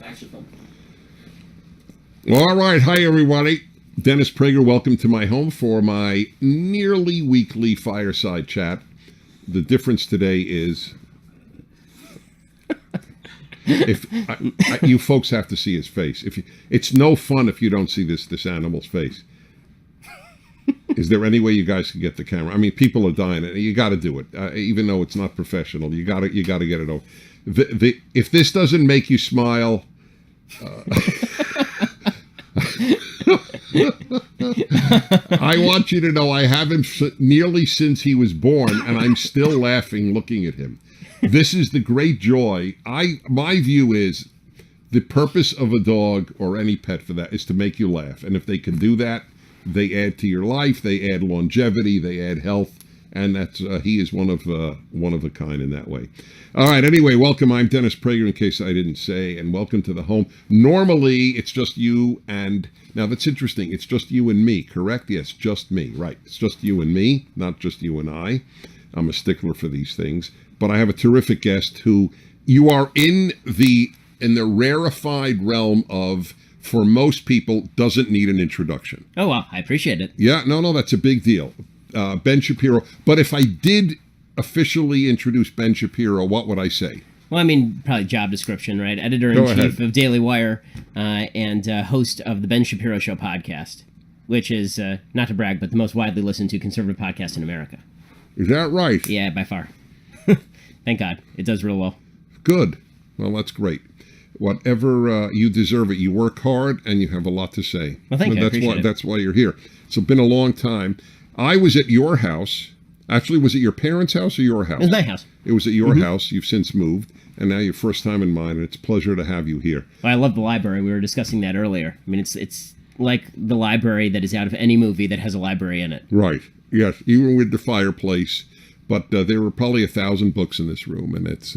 Saxophone. All right. Hi, everybody. Dennis Prager, welcome to my home for my nearly weekly Fireside chat. The difference today is you folks have to see his face. It's no fun if you don't see this animal's face. Is there any way you guys can get the camera? I mean, people are dying. You got to do it, even though it's not professional. You got to get it over. If this doesn't make you smile, I want you to know I have him nearly since he was born, and I'm still laughing looking at him. This is the great joy. My view is the purpose of a dog or any pet for that is to make you laugh, and if they can do that, they add to your life. They add longevity. They add health. And that's he is one of a kind in that way. All right. Anyway, welcome. I'm Dennis Prager, in case I didn't say, and welcome to the home. Normally, it's just you and now that's interesting. It's just you and me, correct? Yes, just me. Right. It's just you and me, not just you and I. I'm a stickler for these things, but I have a terrific guest who you are in the rarefied realm of. For most people, doesn't need an introduction. Oh, wow. I appreciate it. Yeah, no, that's a big deal. Ben Shapiro. But if I did officially introduce Ben Shapiro, what would I say? Well, I mean, probably job description, right? Editor-in-chief of Daily Wire and host of the Ben Shapiro Show podcast, which is, not to brag, but the most widely listened to conservative podcast in America. Is that right? Yeah, by far. Thank God. It does real well. Good. Well, that's great. Whatever you deserve it. You work hard and you have a lot to say. Well, thank you. I appreciate it. That's why you're here. It's been a long time. I was at your house. Actually, was it your parents' house or your house? It was my house. It was at your house. You've since moved, and now you're first time in mine, and it's a pleasure to have you here. Well, I love the library. We were discussing that earlier. I mean, it's like the library that is out of any movie that has a library in it. Right. Yes, even with the fireplace. But there were probably 1,000 books in this room, and it's...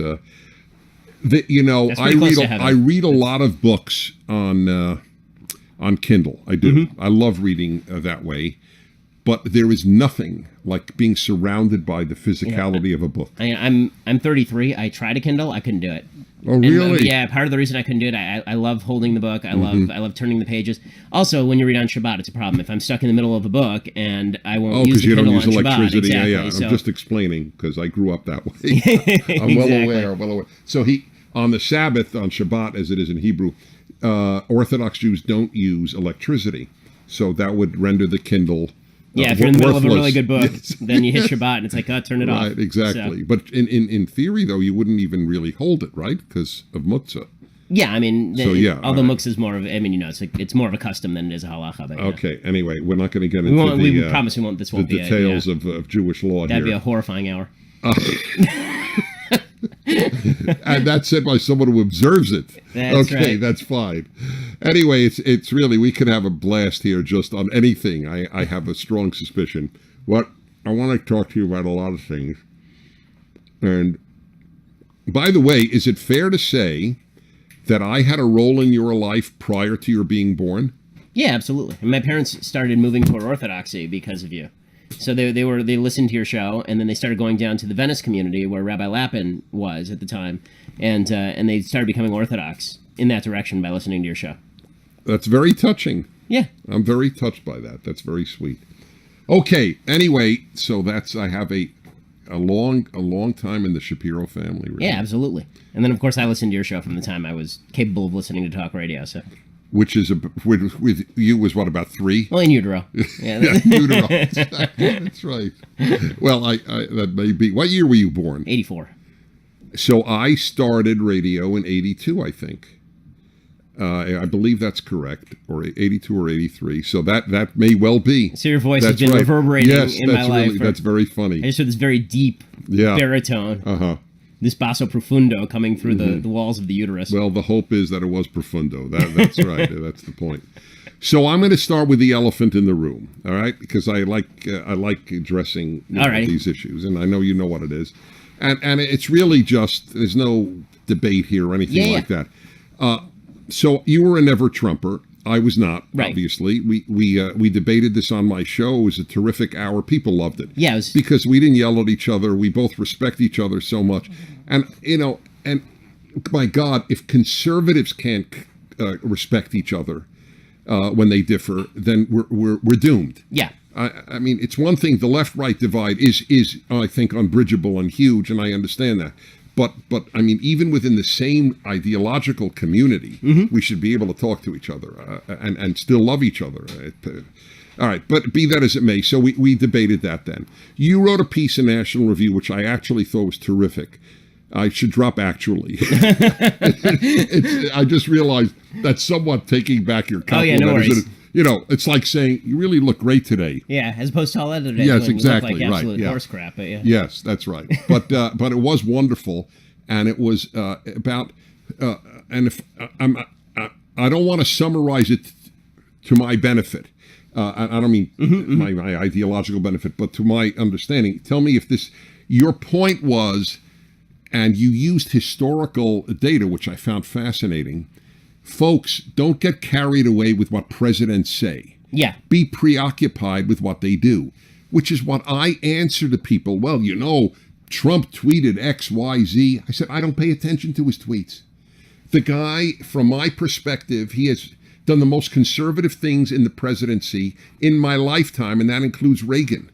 I read a lot of books on Kindle. I do. I love reading that way, but there is nothing like being surrounded by the physicality of a book. I'm 33. I tried a Kindle. I couldn't do it. Oh, really? And, part of the reason I couldn't do it, I love holding the book. I love turning the pages. Also, when you read on Shabbat, it's a problem. If I'm stuck in the middle of a book and I won't use the Kindle on Shabbat. Oh, because you don't use electricity. Exactly. Yeah. So, I'm just explaining because I grew up that way. I'm Exactly. well aware. So on the Sabbath, on Shabbat, as it is in Hebrew, Orthodox Jews don't use electricity. So that would render the Kindle if you're in the middle of a really good book, yes. then you hit Shabbat and it's like, turn it off. Right, exactly. So. But in theory, though, you wouldn't even really hold it, right? Because of muktzah. Yeah, I mean, although right. muktzah is more of, it's more of a custom than it is a halacha. But, okay, anyway, we're not going to get into we promise we won't. This won't the be details of Jewish law. That'd be a horrifying hour. And that's said by someone who observes it. That's okay, right. That's fine. Anyway, it's really, we could have a blast here just on anything. I have a strong suspicion. What I want to talk to you about a lot of things. And by the way, is it fair to say that I had a role in your life prior to your being born? Yeah, absolutely. And my parents started moving toward Orthodoxy because of you. So they listened to your show, and then they started going down to the Venice community where Rabbi Lapin was at the time, and they started becoming Orthodox in that direction by listening to your show. That's very touching. Yeah, I'm very touched by that. That's very sweet. Okay. Anyway, so I have a long time in the Shapiro family. Really. Yeah, absolutely. And then of course I listened to your show from the time I was capable of listening to talk radio. So. Which is with you was what, about 3? Well, in utero. Yeah, in utero. That's right. Well, that may be. What year were you born? 84. So I started radio in 82, I think. I believe that's correct, or 82 or 83. So that may well be. So your voice has been reverberating in my life. That's very funny. I just heard this very deep baritone. This basso profundo coming through the walls of the uterus. Well, the hope is that it was profundo. That's right. That's the point. So I'm going to start with the elephant in the room, all right? Because I like addressing these issues, and I know you know what it is. And it's really just, there's no debate here or anything like that. So you were a never Trumper. I was not, obviously. We debated this on my show. It was a terrific hour. People loved it. Yeah, because we didn't yell at each other. We both respect each other so much. And, my God, if conservatives can't respect each other when they differ, then we're doomed. Yeah. I mean, it's one thing. The left-right divide is I think unbridgeable and huge, and I understand that. But I mean, even within the same ideological community, we should be able to talk to each other and still love each other. All right, but be that as it may, so we debated that then. You wrote a piece in National Review, which I actually thought was terrific. I should drop actually. I just realized that's somewhat taking back your compliment. Oh, yeah, no worries. You know, it's like saying, you really look great today. Yeah, as opposed to all other days. Yes, when exactly. You look like absolute right. Yeah. horse crap. But yeah. Yes, that's right. But it was wonderful, and it was about. And if I don't want to summarize it to my benefit. I don't mean my ideological benefit, but to my understanding. Tell me if your point was, and you used historical data, which I found fascinating. Folks, don't get carried away with what presidents say. Yeah. Be preoccupied with what they do, which is what I answer to people. Well, you know, Trump tweeted X, Y, Z. I said, I don't pay attention to his tweets. The guy, from my perspective, he has done the most conservative things in the presidency in my lifetime, and that includes Reagan.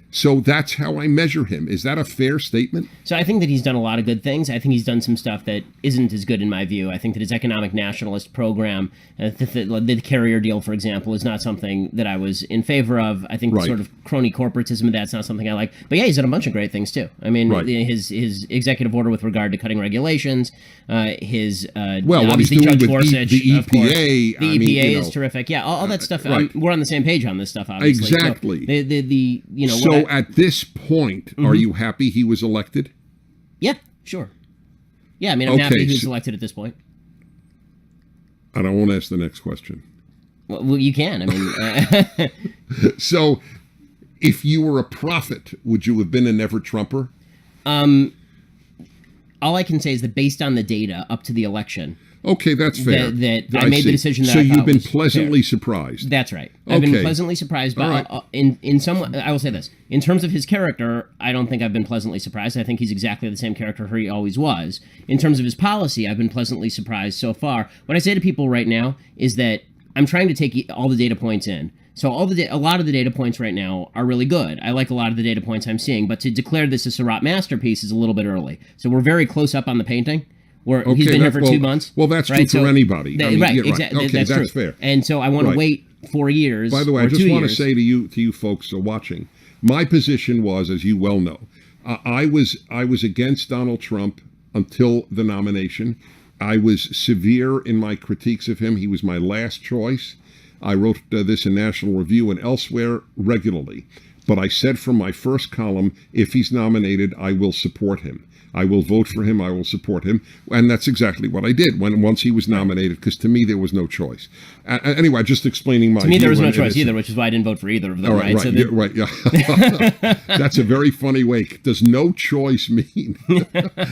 So that's how I measure him. Is that a fair statement? So I think that he's done a lot of good things. I think he's done some stuff that isn't as good in my view. I think that his economic nationalist program, the carrier deal, for example, is not something that I was in favor of. I think the sort of crony corporatism of that's not something I like. But yeah, he's done a bunch of great things too. I mean, his executive order with regard to cutting regulations, his what he's obviously doing Judge with Gorsuch, the of course. EPA. The EPA is terrific. Yeah, all that stuff. We're on the same page on this stuff, obviously. Exactly. So, So at this point, are you happy he was elected? Yeah, sure. Yeah, I mean, I'm happy he was elected at this point. I don't want to ask the next question. Well, you can. I mean, so if you were a prophet, would you have been a never Trumper? All I can say is that based on the data up to the election. Okay, that's fair. I made the decision that so I you've thought been was pleasantly fair. surprised. That's right. I've been pleasantly surprised. But in some, I will say this: in terms of his character, I don't think I've been pleasantly surprised. I think he's exactly the same character he always was. In terms of his policy, I've been pleasantly surprised so far. What I say to people right now is that I'm trying to take all the data points in. So a lot of the data points right now are really good. I like a lot of the data points I'm seeing, but to declare this a Surratt masterpiece is a little bit early. So we're very close up on the painting. He's been here for 2 months. Well, that's true for anybody. Exactly. Okay, that's true. fair. And so I want to wait 4 years. By the way, I just want to say to you folks watching, my position was, as you well know, I was against Donald Trump until the nomination. I was severe in my critiques of him. He was my last choice. I wrote this in National Review and elsewhere regularly. But I said from my first column, if he's nominated, I will support him. I will vote for him. I will support him. And that's exactly what I did once he was nominated, because to me, there was no choice. Anyway, just explaining my view. To me, there was no choice either, which is why I didn't vote for either of them. Right. Yeah. That's a very funny way. Does no choice mean?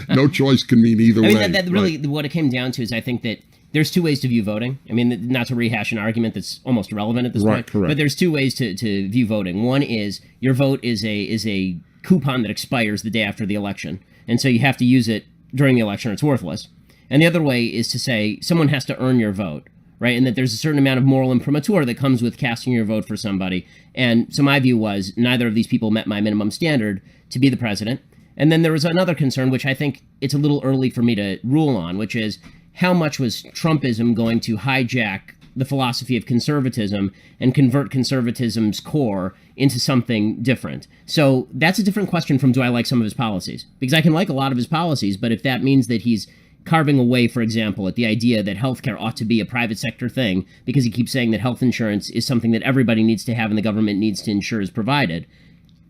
No choice can mean either way. I mean, that really what it came down to is I think that there's two ways to view voting. I mean, not to rehash an argument that's almost irrelevant at this point. Correct. But there's two ways to view voting. One is your vote is a coupon that expires the day after the election. And so you have to use it during the election or it's worthless. And the other way is to say someone has to earn your vote, right? And that there's a certain amount of moral imprimatur that comes with casting your vote for somebody. And so my view was neither of these people met my minimum standard to be the president. And then there was another concern, which I think it's a little early for me to rule on, which is how much was Trumpism going to hijack the philosophy of conservatism and convert conservatism's core into something different. So that's a different question from do I like some of his policies? Because I can like a lot of his policies, but if that means that he's carving away, for example, at the idea that healthcare ought to be a private sector thing because he keeps saying that health insurance is something that everybody needs to have and the government needs to ensure is provided,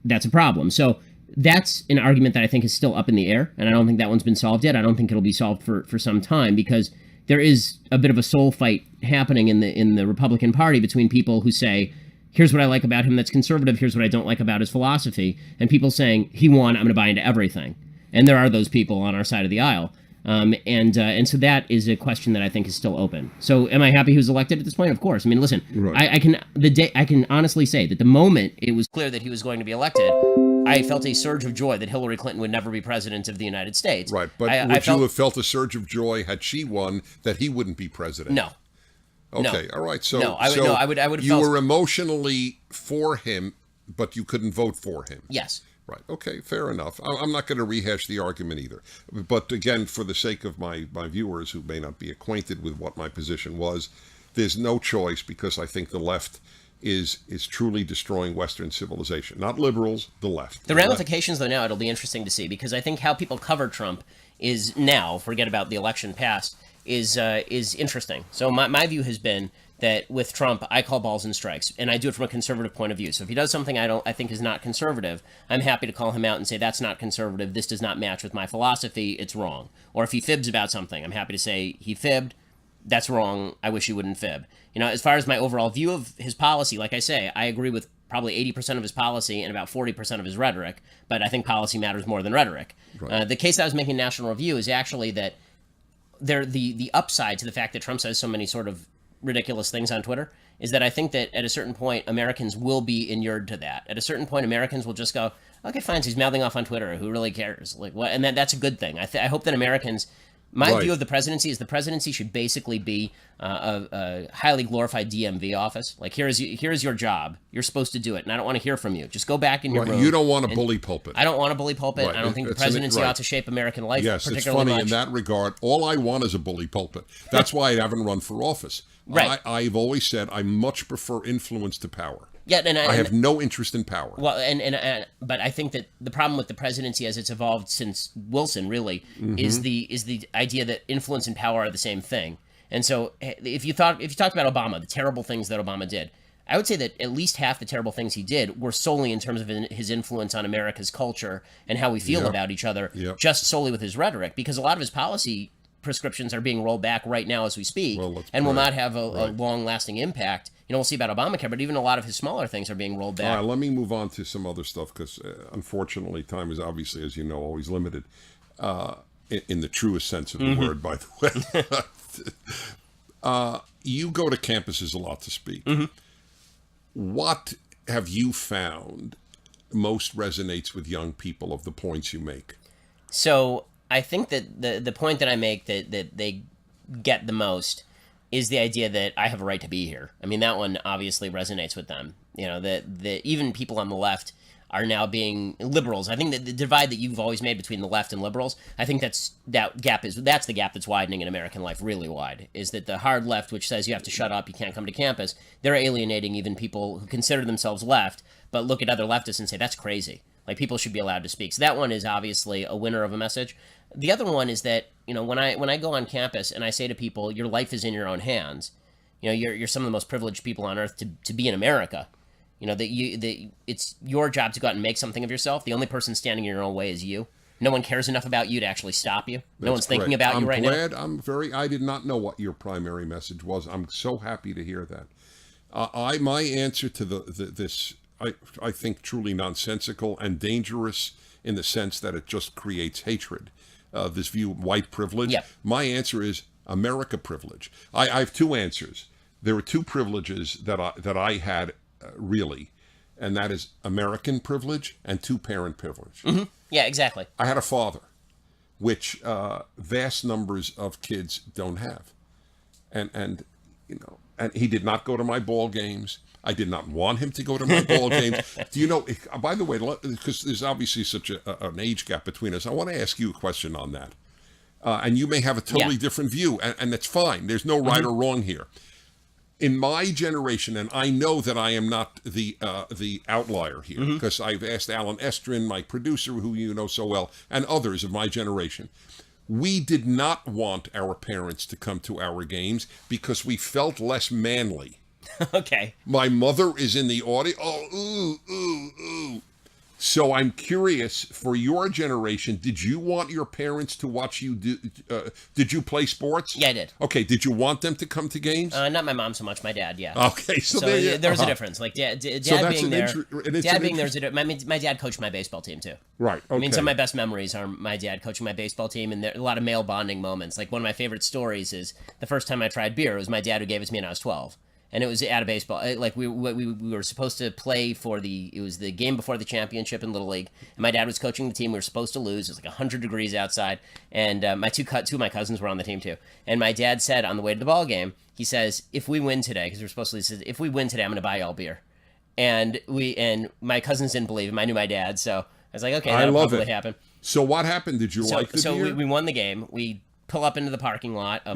that's a problem. So that's an argument that I think is still up in the air, and I don't think that one's been solved yet. I don't think it'll be solved for some time because there is a bit of a soul fight happening in the Republican Party between people who say, here's what I like about him that's conservative, here's what I don't like about his philosophy, and people saying, he won, I'm going to buy into everything. And there are those people on our side of the aisle. And so that is a question that I think is still open. So am I happy he was elected at this point? Of course. I mean, listen, I can honestly say that the moment it was clear that he was going to be elected, I felt a surge of joy that Hillary Clinton would never be president of the United States. Right, but would you have felt a surge of joy had she won that he wouldn't be president? No. Okay, all right. So I would have you felt... were emotionally for him, but you couldn't vote for him. Yes. Right. Okay, fair enough. I'm not going to rehash the argument either. But again, for the sake of my viewers who may not be acquainted with what my position was, there's no choice because I think the left is truly destroying Western civilization. Not liberals, the left. The ramifications, though, now it'll be interesting to see because I think how people cover Trump is now, forget about the election past, is interesting. So my view has been that with Trump, I call balls and strikes, and I do it from a conservative point of view. So if he does something I think is not conservative, I'm happy to call him out and say that's not conservative. This does not match with my philosophy. It's wrong. Or if he fibs about something, I'm happy to say he fibbed. That's wrong. I wish he wouldn't fib. As far as my overall view of his policy, like I say, I agree with probably 80% of his policy and about 40% of his rhetoric, but I think policy matters more than rhetoric. Right. The case I was making in National Review is actually that the upside to the fact that Trump says so many sort of ridiculous things on Twitter is that I think that at a certain point, Americans will be inured to that. At a certain point, Americans will just go, okay, fine, so he's mouthing off on Twitter. Who really cares? Like what? And that's a good thing. I hope that Americans... My view of the presidency is the presidency should basically be a highly glorified DMV office. Like, here's your job. You're supposed to do it, and I don't want to hear from you. Just go back in your room. You don't want a bully pulpit. I don't want a bully pulpit. Right. I don't think the presidency ought to shape American life particularly Yes, it's funny much. in that regard. All I want is a bully pulpit. That's why I haven't run for office. Right. I've always said I much prefer influence to power. Yeah, and I have no interest in power. Well, but I think that the problem with the presidency as it's evolved since Wilson really is the idea that influence and power are the same thing. And so if you talked about Obama, the terrible things that Obama did, I would say that at least half the terrible things he did were solely in terms of his influence on America's culture and how we feel about each other, just solely with his rhetoric, because a lot of his policy prescriptions are being rolled back right now as we speak and will not have a long-lasting impact. We'll see about Obamacare, but even a lot of his smaller things are being rolled back. All right, let me move on to some other stuff because, unfortunately, time is obviously, as you know, always limited in the truest sense of the word, by the way. You go to campuses a lot to speak. What have you found most resonates with young people of the points you make? So I think that the point that I make that they get the most is the idea that I have a right to be here. I mean, that one obviously resonates with them. That even people on the left are now being liberals. I think that the divide that you've always made between the left and liberals, I think that's the gap that's widening in American life really wide, is that the hard left, which says you have to shut up, you can't come to campus, they're alienating even people who consider themselves left, but look at other leftists and say, that's crazy. Like, people should be allowed to speak. So that one is obviously a winner of a message. The other one is that, when I go on campus and I say to people, your life is in your own hands, you're some of the most privileged people on earth to be in America. That it's your job to go out and make something of yourself. The only person standing in your own way is you. No one cares enough about you to actually stop you. No one's thinking about you right now. I did not know what your primary message was. I'm so happy to hear that. My answer to this, I think, truly nonsensical and dangerous in the sense that it just creates hatred. This view of white privilege. Yeah. My answer is America privilege. I have two answers. There were two privileges that I had really, and that is American privilege and two-parent privilege. Yeah, exactly. I had a father, which vast numbers of kids don't have, and he did not go to my ball games. I did not want him to go to my ball games. Do you know, by the way, because there's obviously such an age gap between us, I want to ask you a question on that. And you may have a totally different view, and that's fine. There's no right or wrong here. In my generation, and I know that I am not the outlier here, because I've asked Alan Estrin, my producer, who you know so well, and others of my generation. We did not want our parents to come to our games because we felt less manly. Okay. My mother is in the audience. Oh, ooh. So I'm curious, for your generation, did you want your parents to watch you do, did you play sports? Yeah, I did. Okay, did you want them to come to games? Not my mom so much, my dad, yeah. Okay, so there's a difference. Like, dad being there, my dad coached my baseball team, too. Right, okay. I mean, some of my best memories are my dad coaching my baseball team, and there are a lot of male bonding moments. Like, one of my favorite stories is the first time I tried beer, it was my dad who gave it to me when I was 12. And it was at a baseball. Like we were supposed to play for it was the game before the championship in Little League. And my dad was coaching the team. We were supposed to lose. It was like 100 degrees outside. And my two of my cousins were on the team too. And my dad said on the way to the ball game, he says, if we win today, because we're supposed to, he says, if we win today, I'm going to buy y'all beer. And my cousins didn't believe him. I knew my dad. So I was like, okay, that'll probably happen. So what happened? Did you like the beer? So we won the game. We pull up into the parking lot of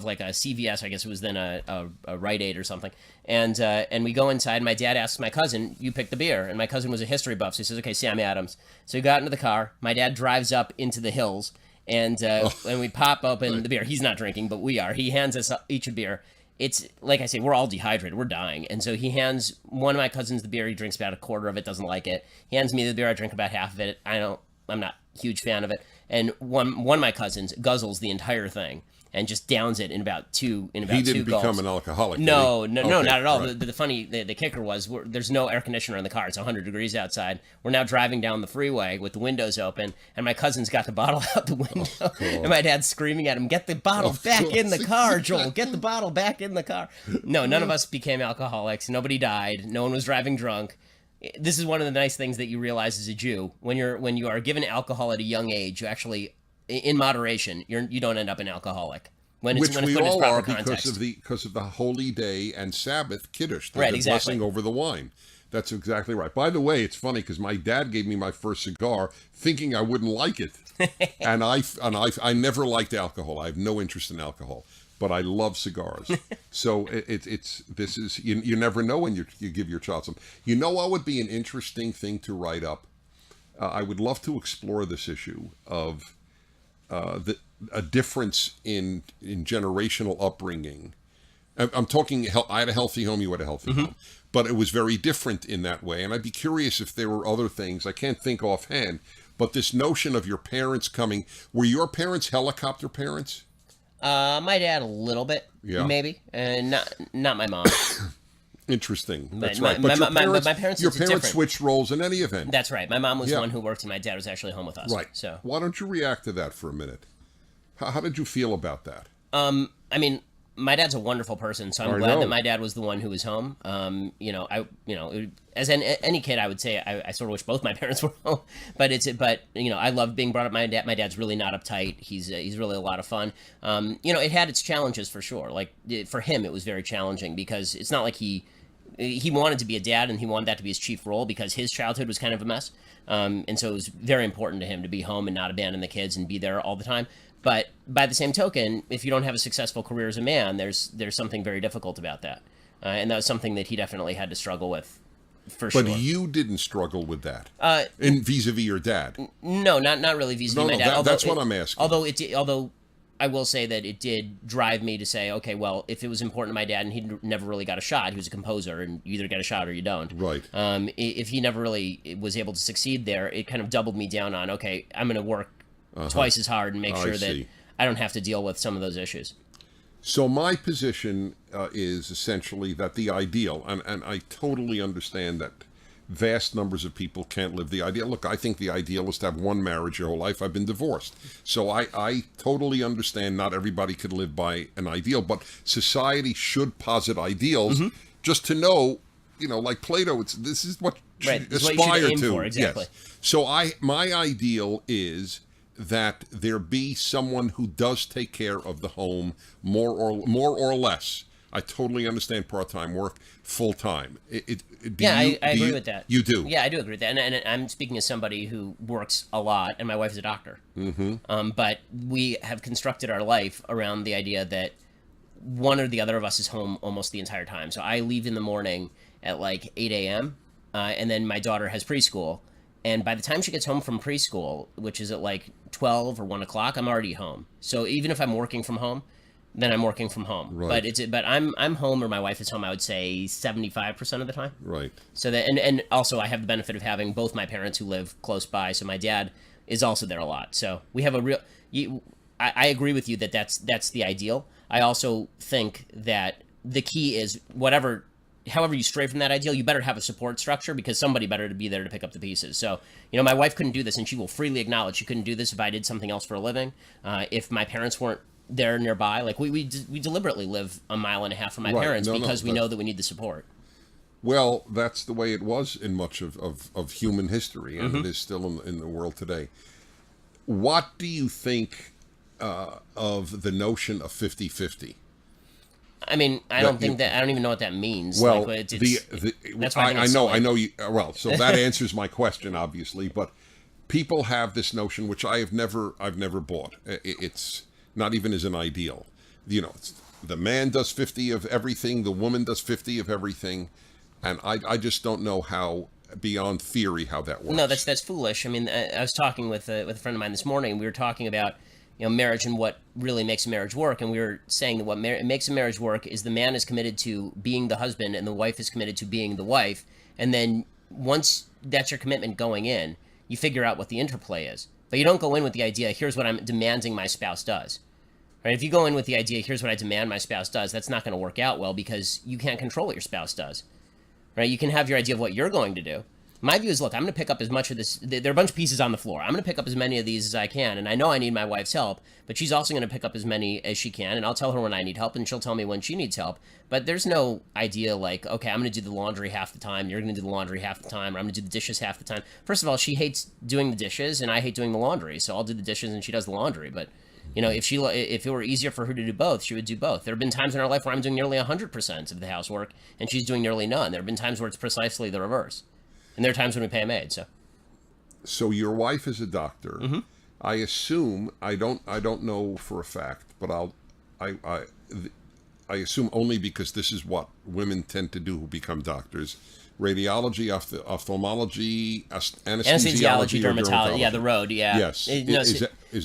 like a CVS, I guess it was then a Rite Aid or something, and we go inside. And my dad asks my cousin, "You pick the beer," and my cousin was a history buff, so he says, "Okay, Sam Adams." So we got into the car. My dad drives up into the hills, and we pop open the beer. He's not drinking, but we are. He hands us each a beer. It's like I say, we're all dehydrated, we're dying, and so he hands one of my cousins the beer. He drinks about a quarter of it, doesn't like it. He hands me the beer. I drink about half of it. I'm not a huge fan of it. And one of my cousins guzzles the entire thing and just downs it in about two gulps. He didn't become an alcoholic. No, not at all. Right. The kicker was there's no air conditioner in the car. It's 100 degrees outside. We're now driving down the freeway with the windows open, and my cousin's got the bottle out the window, and my dad's screaming at him, "Get the bottle back in the car, Joel! Get the bottle back in the car!" No, none of us became alcoholics. Nobody died. No one was driving drunk. This is one of the nice things that you realize as a Jew. When you are given alcohol at a young age, you actually, in moderation, you don't end up an alcoholic. Which we all are because of the holy day and Sabbath Kiddush, the blessing over the wine. That's exactly right. By the way, it's funny because my dad gave me my first cigar thinking I wouldn't like it, and I never liked alcohol. I have no interest in alcohol. But I love cigars. So you never know when you give your child some. You know what would be an interesting thing to write up? I would love to explore this issue of a difference in generational upbringing. I'm talking, I had a healthy home, you had a healthy home. But it was very different in that way. And I'd be curious if there were other things. I can't think offhand. But this notion of your parents coming, were your parents helicopter parents? My dad a little bit, maybe, and not my mom. Interesting. That's right. But my parents your parents switched roles in any event. That's right. My mom was the one who worked, and my dad was actually home with us. Right. So why don't you react to that for a minute? How did you feel about that? I mean, my dad's a wonderful person, so I'm glad that my dad was the one who was home. As any kid, I would say I sort of wish both my parents were home. But I love being brought up. My dad's really not uptight. He's really a lot of fun. It had its challenges for sure. Like for him, it was very challenging because it's not like he wanted to be a dad and he wanted that to be his chief role because his childhood was kind of a mess. And so it was very important to him to be home and not abandon the kids and be there all the time. But by the same token, if you don't have a successful career as a man, there's something very difficult about that. And that was something that he definitely had to struggle with, for sure. But you didn't struggle with that in vis-a-vis your dad? No, not really vis-a-vis my dad. That's what I'm asking. Although I will say that it did drive me to say, okay, well, if it was important to my dad and he never really got a shot, he was a composer, and you either get a shot or you don't. Right. If he never really was able to succeed there, it kind of doubled me down on, okay, I'm going to work twice as hard and make sure that I don't have to deal with some of those issues. So my position is essentially that the ideal, and I totally understand that vast numbers of people can't live the ideal. Look, I think the ideal is to have one marriage your whole life. I've been divorced. So I totally understand not everybody could live by an ideal, but society should posit ideals just to know, like Plato, this is what you aspire to. For, exactly. Yes. So my ideal is that there be someone who does take care of the home more or less. I totally understand part-time work, full-time. I agree with that. You do? Yeah, I do agree with that. And I'm speaking as somebody who works a lot, and my wife is a doctor. But we have constructed our life around the idea that one or the other of us is home almost the entire time. So I leave in the morning at like 8 a.m., and then my daughter has preschool. And by the time she gets home from preschool, which is at like 12 or 1 o'clock, I'm already home. So even if I'm working from home, then I'm working from home. Right. But I'm home, or my wife is home, I would say 75% of the time. Right. So that and also I have the benefit of having both my parents who live close by. So my dad is also there a lot. So we have a real. I agree with you that that's the ideal. I also think that the key is however you stray from that ideal, you better have a support structure, because somebody better to be there to pick up the pieces. So, my wife couldn't do this, and she will freely acknowledge she couldn't do this if I did something else for a living. If my parents weren't they're nearby. Like we deliberately live a mile and a half from my Right. parents No, because we know that we need the support. Well, that's the way it was in much of human history, and it is still in the world today. What do you think of the notion of 50-50? I mean, I don't even know what that means. Well, like, that's why I know you. Well, so that answers my question, obviously. But people have this notion, which I've never bought. It's not even as an ideal. The man does 50 of everything, the woman does 50 of everything, and I just don't know how, beyond theory, how that works. No, that's foolish. I mean, I was talking with a friend of mine this morning. We were talking about marriage and what really makes a marriage work, and we were saying that what makes a marriage work is the man is committed to being the husband and the wife is committed to being the wife, and then once that's your commitment going in, you figure out what the interplay is. But you don't go in with the idea, here's what I'm demanding my spouse does. Right? If you go in with the idea, here's what I demand my spouse does, that's not going to work out well because you can't control what your spouse does. Right? You can have your idea of what you're going to do. My view is, look, I'm going to pick up as much of this. There are a bunch of pieces on the floor. I'm going to pick up as many of these as I can, and I know I need my wife's help, but she's also going to pick up as many as she can, and I'll tell her when I need help, and she'll tell me when she needs help. But there's no idea like, okay, I'm going to do the laundry half the time, you're going to do the laundry half the time, or I'm going to do the dishes half the time. First of all, she hates doing the dishes, and I hate doing the laundry, so I'll do the dishes and she does the laundry. But if it were easier for her to do both, she would do both. There have been times in our life where I'm doing nearly 100% of the housework, and she's doing nearly none. There have been times where it's precisely the reverse. And there are times when we pay a maid. So your wife is a doctor. Mm-hmm. I assume I don't know for a fact, but I assume only because this is what women tend to do who become doctors: radiology, ophthalmology, anesthesiology, dermatology. Yeah, the road. Yeah. Yes.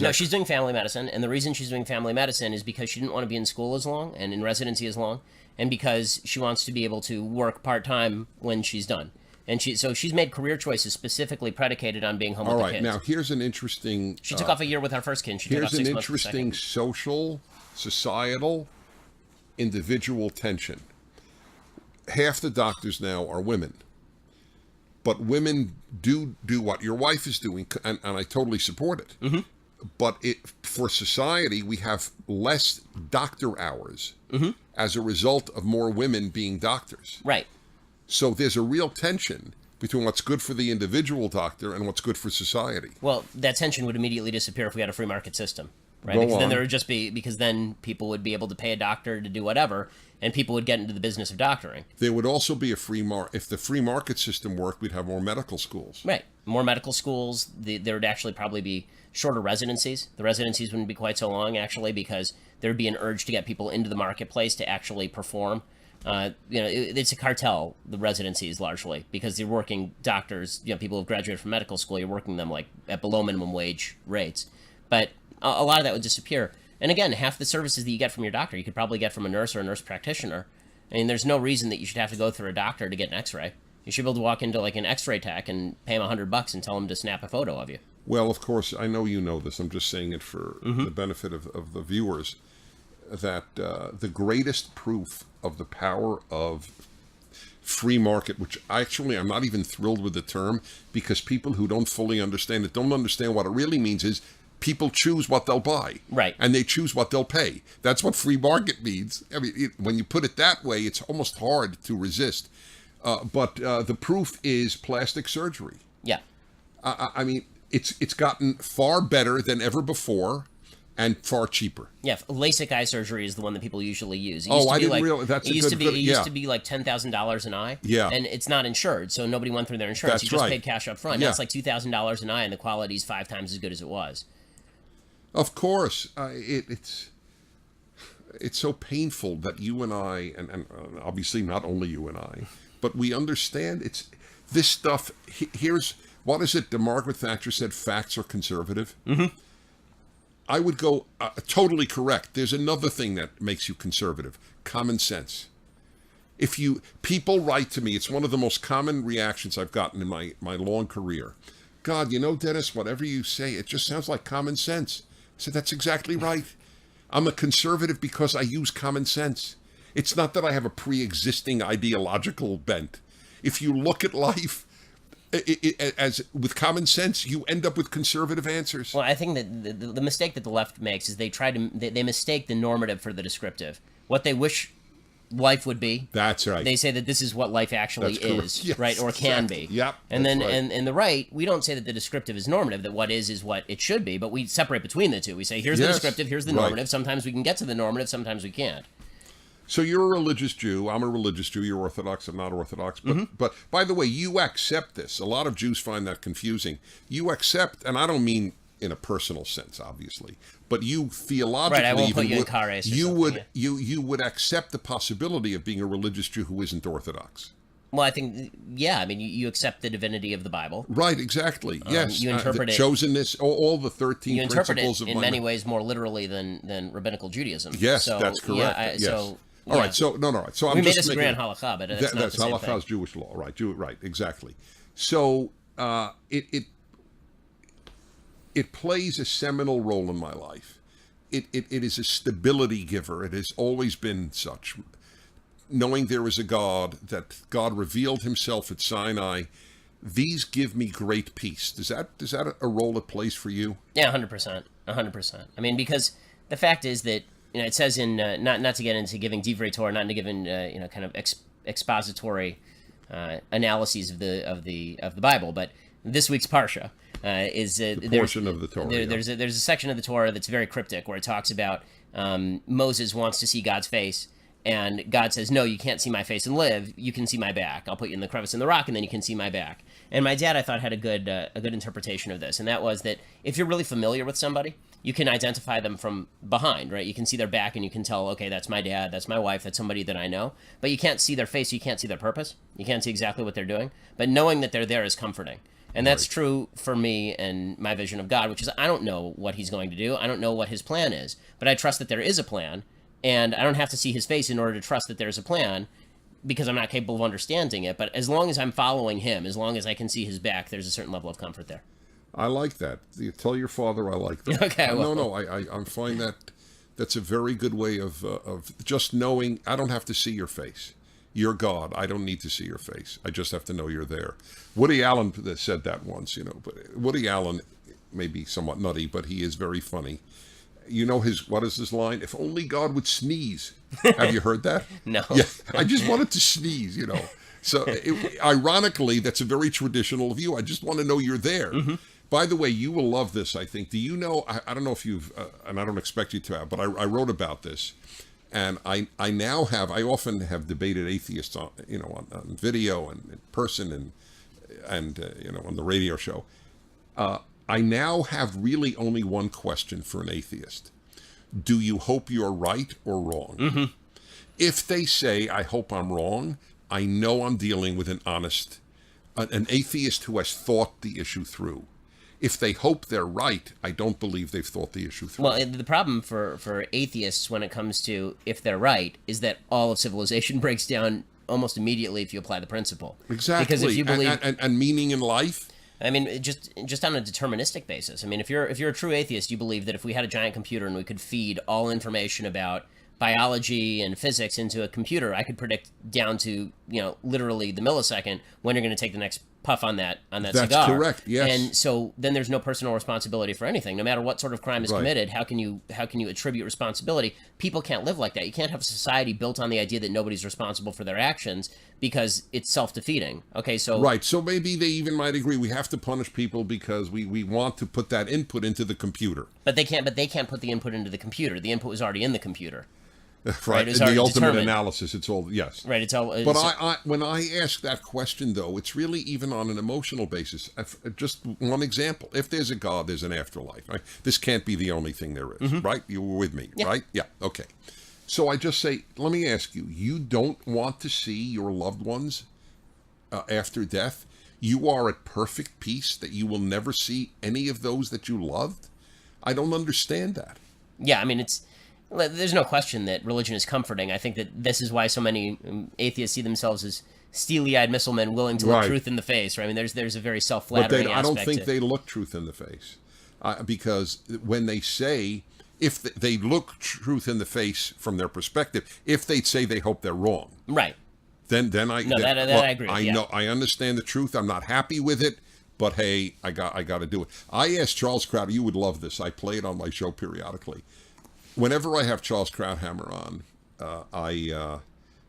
No, she's doing family medicine, and the reason she's doing family medicine is because she didn't want to be in school as long and in residency as long, and because she wants to be able to work part-time when she's done. And she's made career choices specifically predicated on being home with the kids. All right, now here's an interesting... She took off a year with our first kid. She took off 6 months with the second. Here's an interesting social, societal, individual tension. Half the doctors now are women. But women do what your wife is doing, and I totally support it. Mm-hmm. But for society, we have less doctor hours as a result of more women being doctors. Right. So there's a real tension between what's good for the individual doctor and what's good for society. Well, that tension would immediately disappear if we had a free market system, right? Because then people would be able to pay a doctor to do whatever, and people would get into the business of doctoring. There would also be if the free market system worked, we'd have more medical schools. Right, more medical schools. There would actually probably be shorter residencies. The residencies wouldn't be quite so long, actually, because there would be an urge to get people into the marketplace to actually perform. It's a cartel, the residencies largely, because you're working doctors, people who've graduated from medical school, you're working them like at below minimum wage rates. But a lot of that would disappear. And again, half the services that you get from your doctor, you could probably get from a nurse or a nurse practitioner. I mean, there's no reason that you should have to go through a doctor to get an x-ray. You should be able to walk into like an x-ray tech and pay him $100 and tell him to snap a photo of you. Well, of course, I know you know this. I'm just saying it for the benefit of the viewers, that the greatest proof of the power of free market, which actually I'm not even thrilled with the term, because people who don't fully understand it don't understand what it really means is people choose what they'll buy. Right. And they choose what they'll pay. That's what free market means. I mean, when you put it that way, it's almost hard to resist. But the proof is plastic surgery. Yeah. I mean, it's gotten far better than ever before. And far cheaper. Yeah, LASIK eye surgery is the one that people usually use. I didn't realize that's it used to be like $10,000 an eye. Yeah, and it's not insured, so nobody went through their insurance. That's you just right. paid cash up front. Yeah. Now it's like $2,000 an eye, and the quality's 5 times as good as it was. Of course, it's so painful that you and I, and obviously not only you and I, but we understand this stuff. Here's what is it? Margaret Thatcher said: "Facts are conservative." Mm-hmm. I would go totally correct. There's another thing that makes you conservative: common sense. People write to me, it's one of the most common reactions I've gotten in my long career. God, Dennis, whatever you say, it just sounds like common sense. I said, that's exactly right. I'm a conservative because I use common sense. It's not that I have a pre-existing ideological bent. If you look at life, As with common sense, you end up with conservative answers. Well, I think that the mistake that the left makes is they mistake the normative for the descriptive. What they wish life would be. That's right. They say that this is what life actually is, yes, right, or can exactly. be. Yep. And then, right. and the right, we don't say that the descriptive is normative, that what is what it should be, but we separate between the two. We say, here's the descriptive, here's the normative. Right. Sometimes we can get to the normative, sometimes we can't. So you're a religious Jew. I'm a religious Jew. You're Orthodox. I'm not Orthodox. But by the way, you accept this. A lot of Jews find that confusing. You accept, and I don't mean in a personal sense, obviously, but you theologically, right, I won't put you in car race. You would accept the possibility of being a religious Jew who isn't Orthodox. Well, I think, yeah. I mean, you accept the divinity of the Bible. Right, exactly. Yes. You interpret the it. Chosenness, all the 13 You interpret principles it of in many ways more literally than rabbinical Judaism. Yes, so, that's correct. Yeah, yes. So, all right. So no. So we I'm may just disagree on making, halakha, but that's not that's the same halakha is thing. Jewish law, right? Right, exactly. So it plays a seminal role in my life. It is a stability giver. It has always been such. Knowing there is a God, that God revealed himself at Sinai, these give me great peace. Does that a role it plays for you? Yeah, 100%. 100%. I mean, because the fact is that, it says in, not to get into giving divrei Torah, not into giving, kind of expository analyses of the Bible, but this week's Parsha is the portion of the Torah. There's a section of the Torah that's very cryptic where it talks about Moses wants to see God's face, and God says, no, you can't see my face and live. You can see my back. I'll put you in the crevice in the rock, and then you can see my back. And my dad, I thought, had a good interpretation of this, and that was that if you're really familiar with somebody, you can identify them from behind, right? You can see their back, and you can tell, okay, that's my dad, that's my wife, that's somebody that I know. But you can't see their face, you can't see their purpose, you can't see exactly what they're doing. But knowing that they're there is comforting. And that's true for me and my vision of God, which is I don't know what he's going to do. I don't know what his plan is, but I trust that there is a plan, and I don't have to see his face in order to trust that there's a plan, because I'm not capable of understanding it. But as long as I'm following him, as long as I can see his back, there's a certain level of comfort there. I like that. You tell your father I like that. Okay. Well. No. I find that's a very good way of just knowing I don't have to see your face. You're God. I don't need to see your face. I just have to know you're there. Woody Allen said that once, But Woody Allen may be somewhat nutty, but he is very funny. What is his line? If only God would sneeze. Have you heard that? No. Yeah, I just wanted to sneeze, So ironically, that's a very traditional view. I just want to know you're there. Mm-hmm. By the way, you will love this, I think. Do you know, I don't know if you've, and I don't expect you to have, but I wrote about this. And I often have debated atheists on video and in person and on the radio show. I now have really only one question for an atheist. Do you hope you're right or wrong? Mm-hmm. If they say, I hope I'm wrong, I know I'm dealing with an atheist who has thought the issue through. If they hope they're right, I don't believe they've thought the issue through. Well, the problem for atheists when it comes to if they're right is that all of civilization breaks down almost immediately if you apply the principle. Exactly. Because if you believe and meaning in life. I mean, just on a deterministic basis. I mean, if you're a true atheist, you believe that if we had a giant computer and we could feed all information about biology and physics into a computer, I could predict down to literally the millisecond when you're going to take the next puff on that cigar. That's correct. Yes. And so then there's no personal responsibility for anything, no matter what sort of crime is committed. How can you attribute responsibility? People can't live like that. You can't have a society built on the idea that nobody's responsible for their actions because it's self-defeating. Okay, so right. So maybe they even might agree we have to punish people because we want to put that input into the computer. But they can't put the input into the computer. The input was already in the computer. Right, in the ultimate analysis, it's all yes. Right, it's all. But I when I ask that question, though, it's really even on an emotional basis. Just one example: if there's a God, there's an afterlife. Right? This can't be the only thing there is, right? You were with me, right? Yeah. Okay. So I just say, let me ask you: you don't want to see your loved ones after death? You are at perfect peace that you will never see any of those that you loved? I don't understand that. Yeah, I mean there's no question that religion is comforting. I think that this is why so many atheists see themselves as steely-eyed missile men willing to look truth in the face. Right? I mean, there's a very self-flattering aspect. I don't think they look truth in the face, because when they say, if they look truth in the face from their perspective, if they'd say they hope they're wrong, right? then I No, then, that look, I agree with, I yeah. know, I understand the truth. I'm not happy with it, but hey, I got to do it. I asked Charles Crowder. You would love this. I play it on my show periodically. Whenever I have Charles Krauthammer on,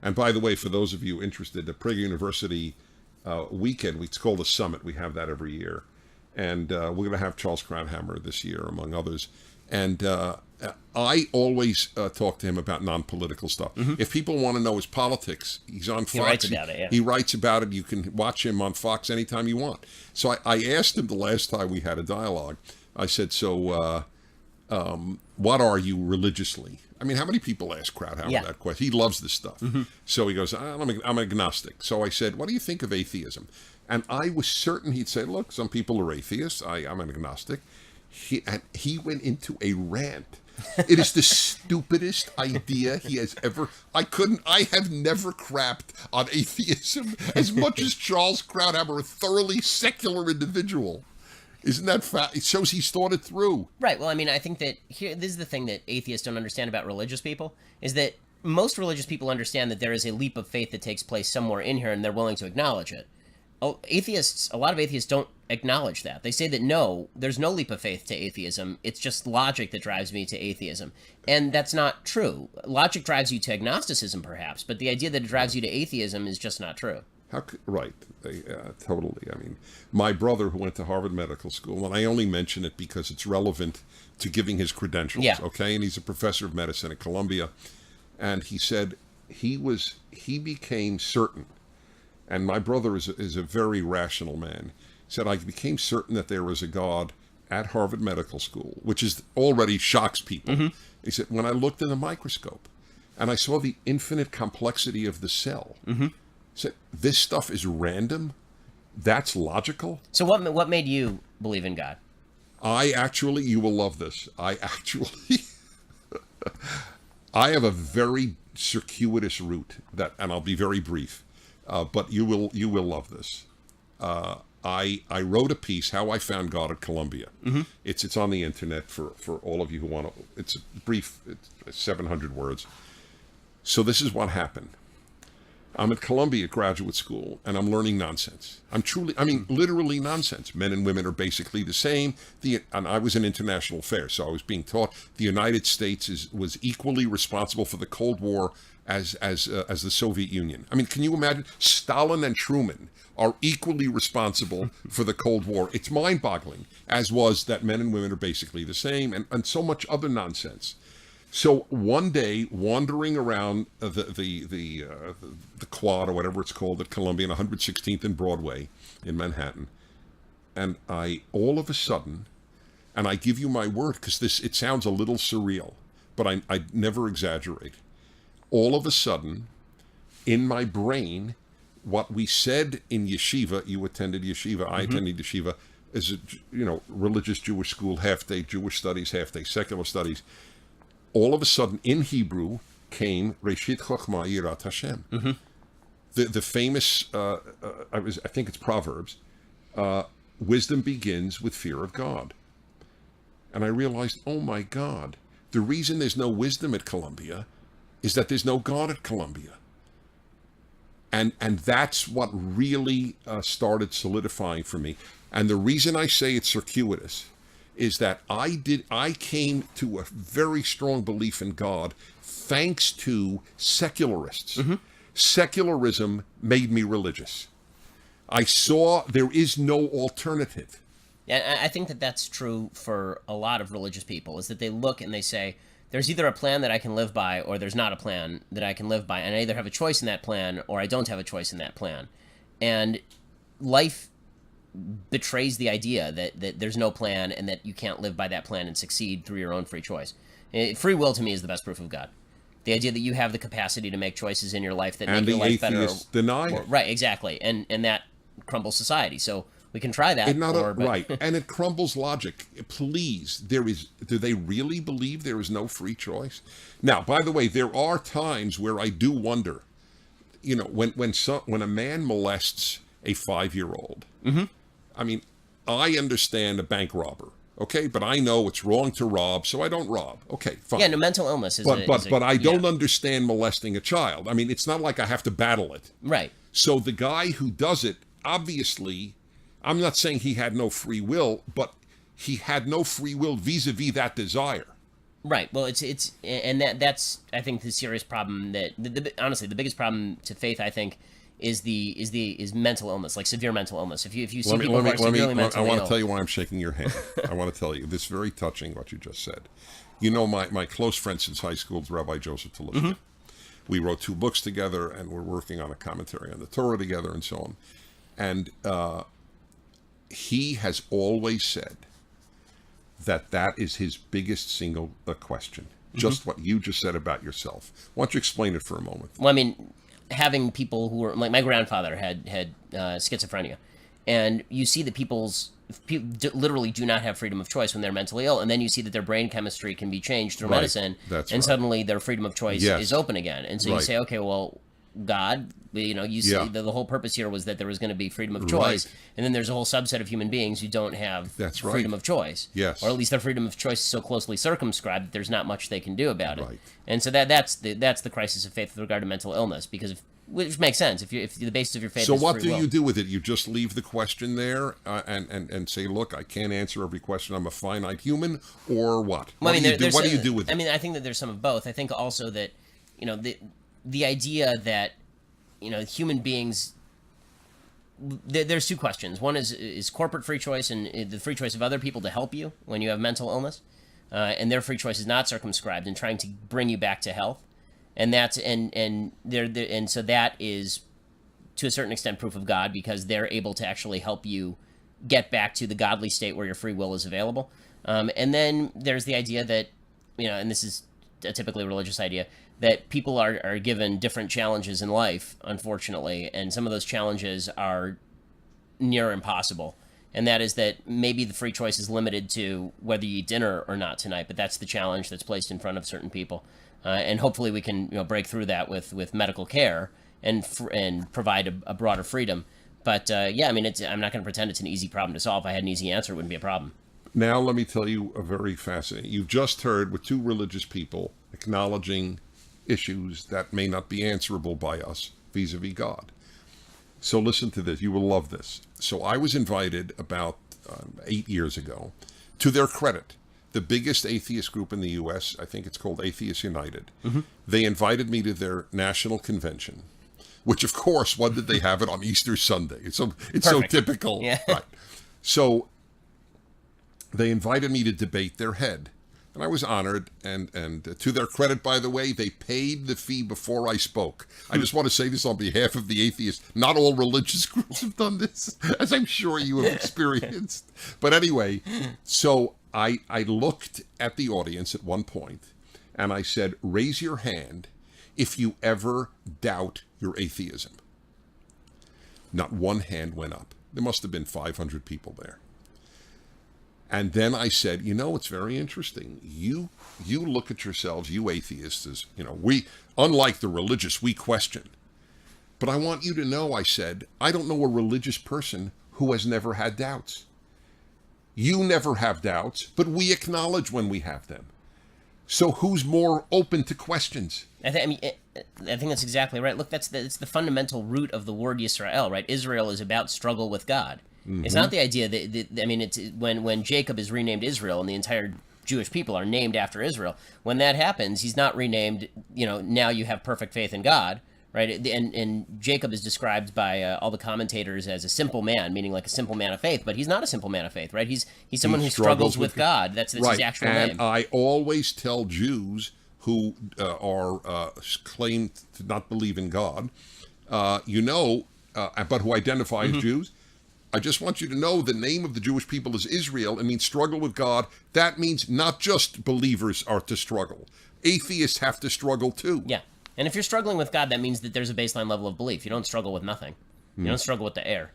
and by the way, for those of you interested, the Prager University weekend, it's called the Summit. We have that every year, and we're going to have Charles Krauthammer this year, among others. And I always talk to him about non-political stuff. If people want to know his politics, he's on Fox. He writes about it, yeah. He writes about it. You can watch him on Fox anytime you want. So I asked him the last time we had a dialogue, I said, so what are you religiously? I mean, how many people ask Krauthammer that question? He loves this stuff. So he goes, I'm agnostic. So I said, what do you think of atheism? And I was certain he'd say, look, some people are atheists. I'm an agnostic. He went into a rant. It is the stupidest idea he has ever. I have never crapped on atheism as much as Charles Krauthammer, a thoroughly secular individual. Isn't that fact? It shows he's thought it through. Right. Well, I mean, I think that this is the thing that atheists don't understand about religious people, is that most religious people understand that there is a leap of faith that takes place somewhere in here, and they're willing to acknowledge it. A lot of atheists don't acknowledge that. They say that no, there's no leap of faith to atheism. It's just logic that drives me to atheism. And that's not true. Logic drives you to agnosticism, perhaps, but the idea that it drives you to atheism is just not true. Right. Totally. I mean, my brother who went to Harvard Medical School, and I only mention it because it's relevant to giving his credentials, okay? And he's a professor of medicine at Columbia. And he said he became certain, and my brother is a very rational man, said, I became certain that there was a God at Harvard Medical School, which is already shocks people. He said, when I looked in the microscope and I saw the infinite complexity of the cell, he said, this stuff is random? That's logical? So what made you believe in God? You will love this. I have a very circuitous route and I'll be very brief, but you will love this. I wrote a piece, How I Found God at Columbia. It's on the internet for all of you who want to. It's brief, it's 700 words. So this is what happened. I'm at Columbia graduate school, and I'm learning nonsense. Literally nonsense. Men and women are basically the same. And I was in international affairs, so I was being taught the United States was equally responsible for the Cold War as the Soviet Union. I mean, can you imagine? Stalin and Truman are equally responsible for the Cold War. It's mind-boggling, as was that men and women are basically the same, and so much other nonsense. So one day, wandering around the quad or whatever it's called at Columbia, 116th and Broadway in Manhattan, and I all of a sudden, and I give you my word because it sounds a little surreal, but I never exaggerate. All of a sudden, in my brain, what we said in yeshiva, you attended yeshiva, I attended yeshiva, is religious Jewish school, half day Jewish studies, half day secular studies. All of a sudden, in Hebrew, came Reshit Chochmah Yirat Hashem. The famous, I think it's Proverbs, wisdom begins with fear of God. And I realized, oh my God, the reason there's no wisdom at Columbia is that there's no God at Columbia. And that's what really started solidifying for me. And the reason I say it's circuitous is that I came to a very strong belief in God thanks to secularists. Secularism made me religious. I saw there is no alternative. Yeah, I think that that's true for a lot of religious people, is that they look and they say, there's either a plan that I can live by or there's not a plan that I can live by, and I either have a choice in that plan or I don't have a choice in that plan. And life betrays the idea that there's no plan and that you can't live by that plan and succeed through your own free choice. Free will, to me, is the best proof of God. The idea that you have the capacity to make choices in your life that make your life better. And the atheists deny it. Right, exactly. And that crumbles society. So we can try that. Right, and it crumbles logic. Please, do they really believe there is no free choice? Now, by the way, there are times where I do wonder, when a man molests a 5-year-old, I mean, I understand a bank robber, Okay, but I know it's wrong to rob, so I don't rob. Okay, fine. Yeah, no, mental illness is But I don't understand molesting a child. I mean, it's not like I have to battle it. Right. So the guy who does it, obviously, I'm not saying he had no free will, but he had no free will vis-a-vis that desire. Right. Well, that's I think the serious problem that honestly the biggest problem to faith, I think, is mental illness, like severe mental illness. If you see people who are severely mentally ill, I want to tell you why I'm shaking your hand. I want to tell you this very touching what you just said. You know, my close friend since high school is Rabbi Joseph Talishka. Mm-hmm. We wrote 2 books together, and we're working on a commentary on the Torah together, and so on. And he has always said that is his biggest single question. Just what you just said about yourself. Why don't you explain it for a moment? Well, I mean, having people who were like my grandfather had schizophrenia, and you see that people literally do not have freedom of choice when they're mentally ill, and then you see that their brain chemistry can be changed through medicine, suddenly their freedom of choice is open again. And so you say, okay, well, God, you see the whole purpose here was that there was going to be freedom of choice, and then there's a whole subset of human beings who don't have freedom of choice. Yes. Or at least their freedom of choice is so closely circumscribed that there's not much they can do about it. Right. And so that's the crisis of faith with regard to mental illness, because which makes sense if the basis of your faith. So is what free do will. you do with it? You just leave the question there and say, look, I can't answer every question. I'm a finite human, or what? Well, what do you do with it? I mean, I think that there's some of both. I think also that the idea that human beings. There's 2 questions. One is corporate free choice and the free choice of other people to help you when you have mental illness, and their free choice is not circumscribed in trying to bring you back to health, and that's and so that is to a certain extent proof of God, because they're able to actually help you get back to the godly state where your free will is available. And then there's the idea that and this is a typically religious idea, that people are given different challenges in life, unfortunately, and some of those challenges are near impossible. And that is that maybe the free choice is limited to whether you eat dinner or not tonight, but that's the challenge that's placed in front of certain people. And hopefully we can break through that with medical care and provide a broader freedom. But I mean, I'm not going to pretend it's an easy problem to solve. If I had an easy answer, it wouldn't be a problem. Now let me tell you a very fascinating. You've just heard with 2 religious people acknowledging issues that may not be answerable by us vis-a-vis God. So listen to this. You will love this. So I was invited about 8 years ago, to their credit, the biggest atheist group in the U.S., I think it's called Atheists United. Mm-hmm. They invited me to their national convention, which, of course, when did they have it? On Easter Sunday. It's so typical. Yeah. Right. So they invited me to debate their head. And I was honored, and to their credit, by the way, they paid the fee before I spoke. I just want to say this on behalf of the atheists. Not all religious groups have done this, as I'm sure you have experienced. But anyway, so I looked at the audience at one point, and I said, raise your hand if you ever doubt your atheism. Not one hand went up. There must have been 500 people there. And then I said, it's very interesting. You look at yourselves, you atheists, as, we, unlike the religious, we question. But I want you to know, I said, I don't know a religious person who has never had doubts. You never have doubts, but we acknowledge when we have them. So who's more open to questions? I think that's exactly right. Look, it's the fundamental root of the word Yisrael, right? Israel is about struggle with God. Mm-hmm. It's not the idea it's when Jacob is renamed Israel and the entire Jewish people are named after Israel. When that happens, he's not renamed, now you have perfect faith in God, right? And Jacob is described by all the commentators as a simple man, meaning like a simple man of faith, but he's not a simple man of faith, right? He's someone who struggles with God. That's right. His actual name. And I always tell Jews who are claim to not believe in God, but who identify as Jews, I just want you to know the name of the Jewish people is Israel. It means struggle with God. That means not just believers are to struggle. Atheists have to struggle too. Yeah. And if you're struggling with God, that means that there's a baseline level of belief. You don't struggle with nothing. You don't struggle with the air.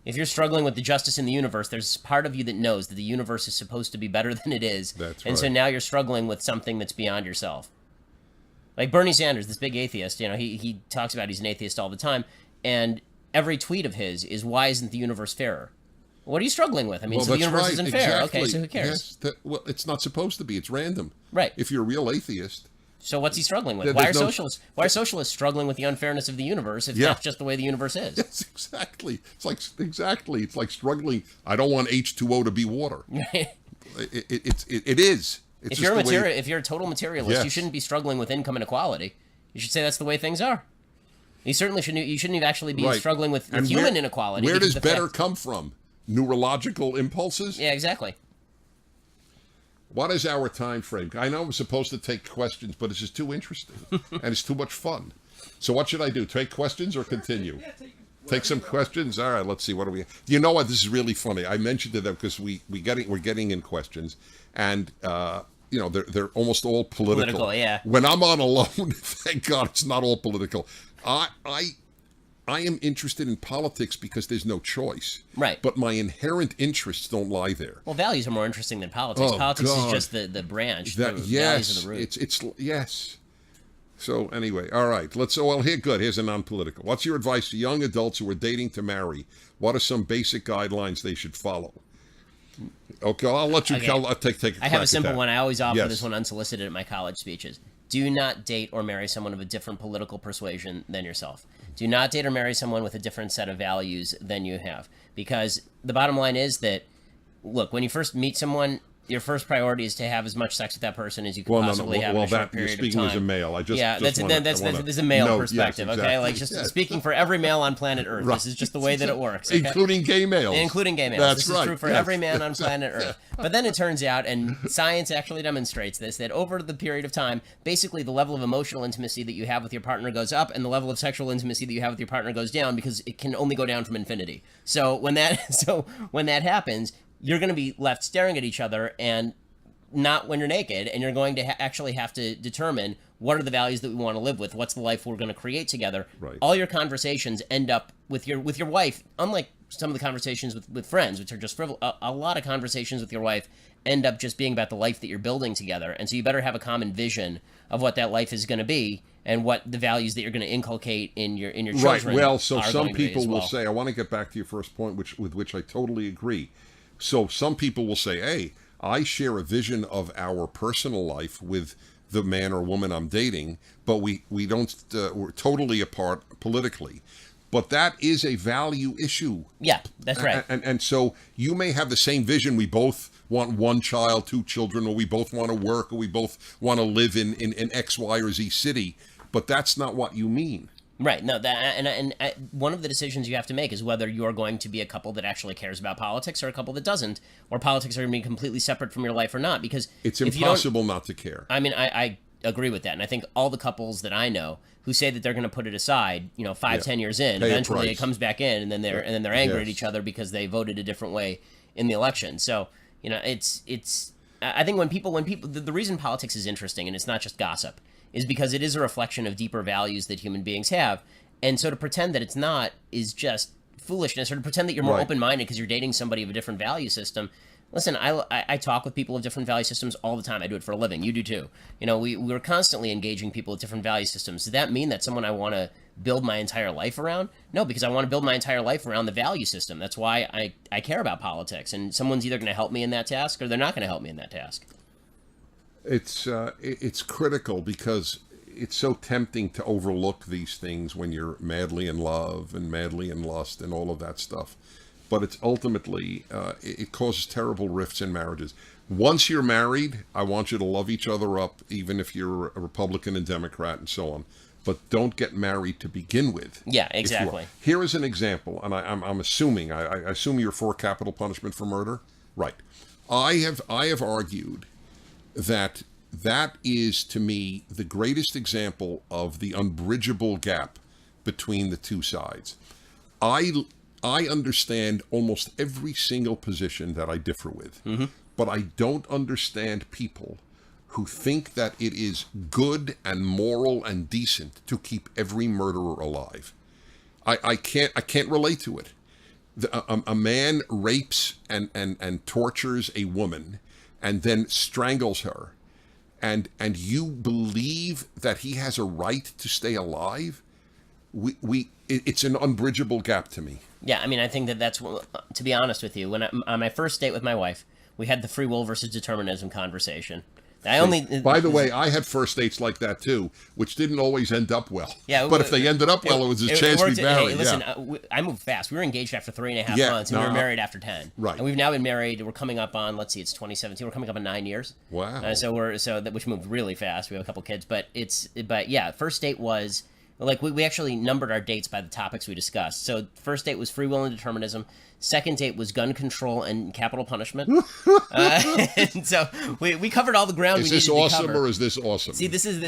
If you're struggling with the justice in the universe, there's part of you that knows that the universe is supposed to be better than it is. That's and right. so now you're struggling with something that's beyond yourself. Like Bernie Sanders, this big atheist, he talks about he's an atheist all the time, and every tweet of his is, why isn't the universe fairer? What are you struggling with? I mean, Well, so the that's universe right. isn't fair. Exactly. Okay, so who cares? Yes, well, it's not supposed to be. It's random. Right. If you're a real atheist. So what's he struggling with? There- Why there's are no- socialists? Why are socialists struggling with the unfairness of the universe if Yeah. that's just the way the universe is? Yes, exactly. It's like struggling. I don't want H2O to be water. It is. It's If just you're a the way- if you're a total materialist, you Yes. shouldn't be struggling with income inequality. You should say that's the way things are. You certainly shouldn't. You shouldn't actually be Right. struggling with And human where- inequality. Where because does the better fact- come from? Neurological impulses? Yeah, exactly. What is our time frame? I know I'm supposed to take questions, but this is too interesting and it's too much fun. So what should I do? Take questions or continue? Take some questions. All right, let's see. What do we? You know what? This is really funny. I mentioned to them because we're getting in questions, and they're almost all political. Political, yeah. When I'm on alone, thank God it's not all political. I am interested in politics because there's no choice. Right. But my inherent interests don't lie there. Well, values are more interesting than politics. Oh, politics God. is just the branch. That, the yes, values are the root. it's yes. So anyway, all right. Here's a non-political. What's your advice to young adults who are dating to marry? What are some basic guidelines they should follow? Okay, I'll let you. Okay. I'll take a crack I have a at simple that. one. I always offer Yes. this one unsolicited at my college speeches. Do not date or marry someone of a different political persuasion than yourself. Do not date or marry someone with a different set of values than you have. Because the bottom line is that, look, when you first meet someone, your first priority is to have as much sex with that person as you can possibly have in a short you're period of speaking time. as a male. I just Yeah, just that's a male perspective, yes, okay? exactly. Like just Yes. speaking for every male on planet Earth. Right. This is just the way that it works. Okay? Including gay males. Including gay males. That's This right. is true for Yes. every man on planet Earth. But then it turns out, and science actually demonstrates this, that over the period of time, basically the level of emotional intimacy that you have with your partner goes up, and the level of sexual intimacy that you have with your partner goes down, because it can only go down from infinity. So when that happens, you're going to be left staring at each other, and not when you're naked, and you're going to actually have to determine what are the values that we want to live with, what's the life we're going to create together. Right. All your conversations end up with your wife, unlike some of the conversations with friends, which are just frivolous. A lot of conversations with your wife end up just being about the life that you're building together, and so you better have a common vision of what that life is going to be and what the values that you're going to inculcate in your children. Right. Well, so are some going to be people as will well. say, I want to get back to your first point, with which I totally agree. So some people will say, hey, I share a vision of our personal life with the man or woman I'm dating, but we don't, we're totally apart politically. But that is a value issue. Yeah, that's right. And so you may have the same vision. We both want one child, two children, or we both want to work, or we both want to live in X, Y, or Z city. But that's not what you mean. Right. No, and one of the decisions you have to make is whether you are going to be a couple that actually cares about politics or a couple that doesn't, or politics are going to be completely separate from your life or not. Because It's if you don't- impossible not to care. I mean, I agree with that, and I think all the couples that I know who say that they're going to put it aside, 5-10 years in, Pay a eventually it price. comes back in, and then they're angry at Yes. each other because they voted a different way in the election. So it's. I think when people the reason politics is interesting, and it's not just gossip, is because it is a reflection of deeper values that human beings have, and so to pretend that it's not is just foolishness, or to pretend that you're more Right. open-minded because you're dating somebody of a different value system. Listen, I talk with people of different value systems all the time. I do it for a living. You do too. We're constantly engaging people with different value systems. Does that mean that someone I want to build my entire life around? No, because I want to build my entire life around the value system. That's why I care about politics. And someone's either going to help me in that task or they're not going to help me in that task. It's critical because it's so tempting to overlook these things when you're madly in love and madly in lust and all of that stuff. But it's ultimately, it causes terrible rifts in marriages. Once you're married, I want you to love each other up, even if you're a Republican and Democrat and so on. But don't get married to begin with. Yeah, if you exactly. are. Here is an example, and I'm assuming, I assume you're for capital punishment for murder? Right. I have argued that is, to me, the greatest example of the unbridgeable gap between the two sides. I understand almost every single position that I differ with, but I don't understand people who think that it is good and moral and decent to keep every murderer alive. I can't relate to it. A man rapes and tortures a woman and then strangles her, and you believe that he has a right to stay alive? it's an unbridgeable gap to me. Yeah, I mean, I think that's to be honest with you, on my first date with my wife, we had the free will versus determinism conversation. By the way, I had first dates like that too, which didn't always end up well. Yeah, but if they ended up well, it was a chance to be married. Hey, listen, I moved fast. We were engaged after 3.5 months, and we were married after 10. Right. And we've now been married. We're coming up on, let's see, it's 2017. We're coming up on 9 years. Wow. Which moved really fast. We have a couple kids, but yeah, first date was. Like, we actually numbered our dates by the topics we discussed. So, first date was free will and determinism. Second date was gun control and capital punishment. And so, we covered all the ground we needed to cover. Is this awesome or is this awesome? See, this is,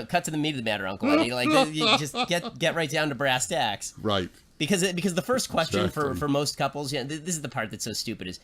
cut to the meat of the matter, Uncle Eddie. Like, you just get right down to brass tacks. Right. Because the first question for most couples, this is the part that's so stupid, is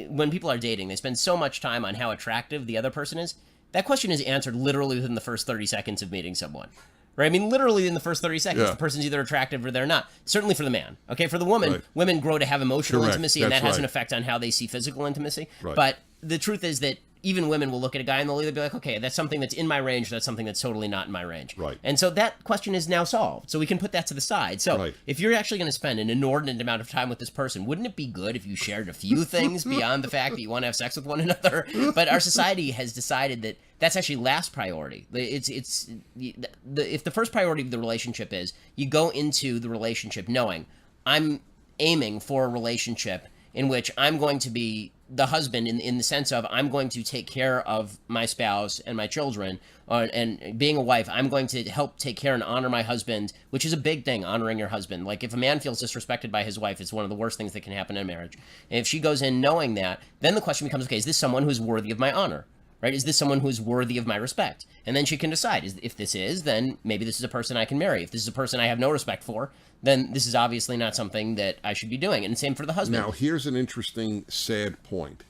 when people are dating, they spend so much time on how attractive the other person is. That question is answered literally within the first 30 seconds of meeting someone. Right? I mean, literally in the first 30 seconds, the person's either attractive or they're not. Certainly for the man. Okay, for the woman, women grow to have emotional intimacy, and that has an effect on how they see physical intimacy. Right. But the truth is that even women will look at a guy and they'll either be like, okay, that's something that's in my range, that's something that's totally not in my range. Right. And so that question is now solved. So we can put that to the side. So if you're actually going to spend an inordinate amount of time with this person, wouldn't it be good if you shared a few things beyond the fact that you want to have sex with one another? But our society has decided that that's actually last priority. If the first priority of the relationship is you go into the relationship knowing I'm aiming for a relationship in which I'm going to be the husband in the sense of I'm going to take care of my spouse and my children, and being a wife, I'm going to help take care and honor my husband, which is a big thing, honoring your husband. Like, if a man feels disrespected by his wife, it's one of the worst things that can happen in a marriage. And if she goes in knowing that, then the question becomes, okay, is this someone who's worthy of my honor? Right? Is this someone who is worthy of my respect? And then she can decide, if this is, then maybe this is a person I can marry. If this is a person I have no respect for, then this is obviously not something that I should be doing. And same for the husband. Now, here's an interesting, sad point.